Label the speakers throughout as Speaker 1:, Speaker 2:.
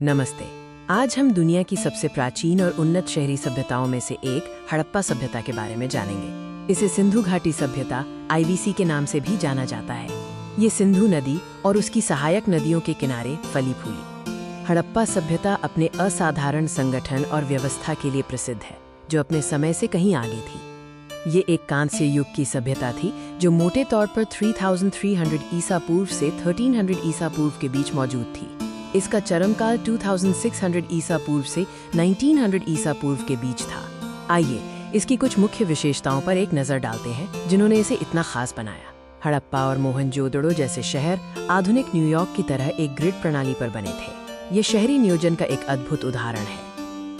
Speaker 1: नमस्ते। आज हम दुनिया की सबसे प्राचीन और उन्नत शहरी सभ्यताओं में से एक हड़प्पा सभ्यता के बारे में जानेंगे। इसे सिंधु घाटी सभ्यता (IVC) के नाम से भी जाना जाता है। ये सिंधु नदी और उसकी सहायक नदियों के किनारे फली फूली। हड़प्पा सभ्यता अपने असाधारण संगठन और व्यवस्था के लिए प्रसिद्ध है, जो अपने समय से कहीं आगे थी। ये एक कांस्य युग की सभ्यता थी जो मोटे तौर पर 3300 ईसा पूर्व से 1300 ईसा पूर्व के बीच मौजूद थी। इसका चरमकाल 2600 ईसा पूर्व से 1900 ईसा पूर्व के बीच था। आइए इसकी कुछ मुख्य विशेषताओं पर एक नज़र डालते हैं जिन्होंने इसे इतना खास बनाया। हड़प्पा और मोहनजोदड़ो जैसे शहर आधुनिक न्यूयॉर्क की तरह एक ग्रिड प्रणाली पर बने थे। ये शहरी नियोजन का एक अद्भुत उदाहरण है।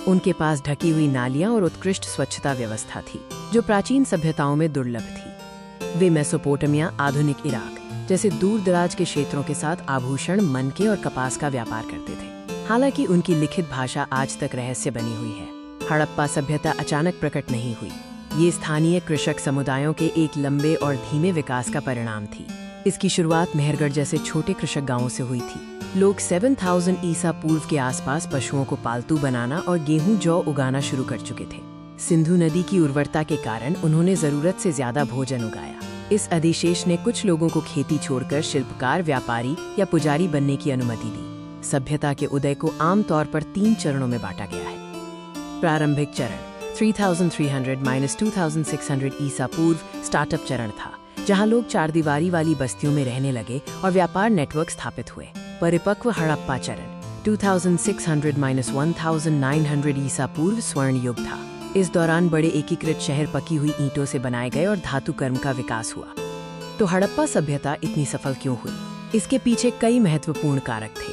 Speaker 1: उनके पास ढकी हुई नालियां और उत्कृष्ट स्वच्छता व्यवस्था थी, जो प्राचीन सभ्यताओं में दुर्लभ थी। वे मेसोपोटामिया, आधुनिक इराक जैसे दूर दराज के क्षेत्रों के साथ आभूषण, मनके और कपास का व्यापार करते थे। हालांकि उनकी लिखित भाषा आज तक रहस्य बनी हुई है। हड़प्पा सभ्यता अचानक प्रकट नहीं हुई। ये स्थानीय कृषक समुदायों के एक लंबे और धीमे विकास का परिणाम थी। इसकी शुरुआत मेहरगढ़ जैसे छोटे कृषक गांवों से हुई थी। लोग 7000 ईसा पूर्व के आसपास पशुओं को पालतू बनाना और गेहूं जौ उगाना शुरू कर चुके थे। सिंधु नदी की उर्वरता के कारण उन्होंने जरूरत से ज्यादा भोजन उगाया। इस अधिशेष ने कुछ लोगों को खेती छोड़कर शिल्पकार, व्यापारी या पुजारी बनने की अनुमति दी। सभ्यता के उदय को आमतौर पर 3 चरणों में बांटा गया है। प्रारंभिक चरण 3300-2600 ईसा पूर्व स्टार्टअप चरण था, जहां लोग चारदीवारी वाली बस्तियों में रहने लगे और व्यापार नेटवर्क स्थापित हुए। परिपक्व हड़प्पा चरण 2600-1900 ईसा पूर्व स्वर्ण युग था। इस दौरान बड़े एकीकृत शहर पकी हुई ईंटों से बनाए गए और धातु कर्म का विकास हुआ। तो हड़प्पा सभ्यता इतनी सफल क्यों हुई? इसके पीछे कई महत्वपूर्ण कारक थे।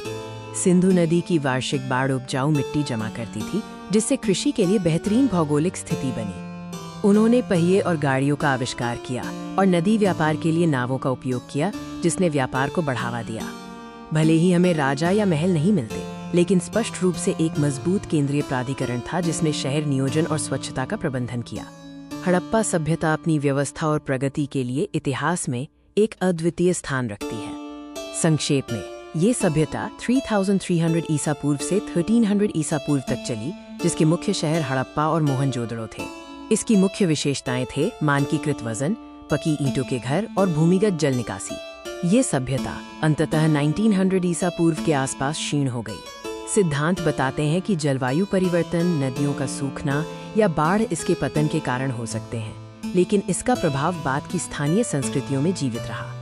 Speaker 1: सिंधु नदी की वार्षिक बाढ़ उपजाऊ मिट्टी जमा करती थी, जिससे कृषि के लिए बेहतरीन भौगोलिक स्थिति बनी। उन्होंने पहिए और गाड़ियों का आविष्कार किया और नदी व्यापार के लिए नावों का उपयोग किया, जिसने व्यापार को बढ़ावा दिया। भले ही हमें राजा या महल नहीं मिलते, लेकिन स्पष्ट रूप से एक मजबूत केंद्रीय प्राधिकरण था जिसने शहर नियोजन और स्वच्छता का प्रबंधन किया। हड़प्पा सभ्यता अपनी व्यवस्था और प्रगति के लिए इतिहास में एक अद्वितीय स्थान रखती है। संक्षेप में, ये सभ्यता 3300 ईसा पूर्व से 1300 ईसा पूर्व तक चली, जिसके मुख्य शहर हड़प्पा और मोहनजोदड़ो थे। इसकी मुख्य विशेषताएं थे मानकीकृत वजन, पकी ईंटों के घर और भूमिगत जल निकासी। ये सभ्यता अंततः 1900 ईसा पूर्व के आसपास क्षीण हो गई। सिद्धांत बताते हैं कि जलवायु परिवर्तन, नदियों का सूखना या बाढ़ इसके पतन के कारण हो सकते हैं, लेकिन इसका प्रभाव बाद की स्थानीय संस्कृतियों में जीवित रहा।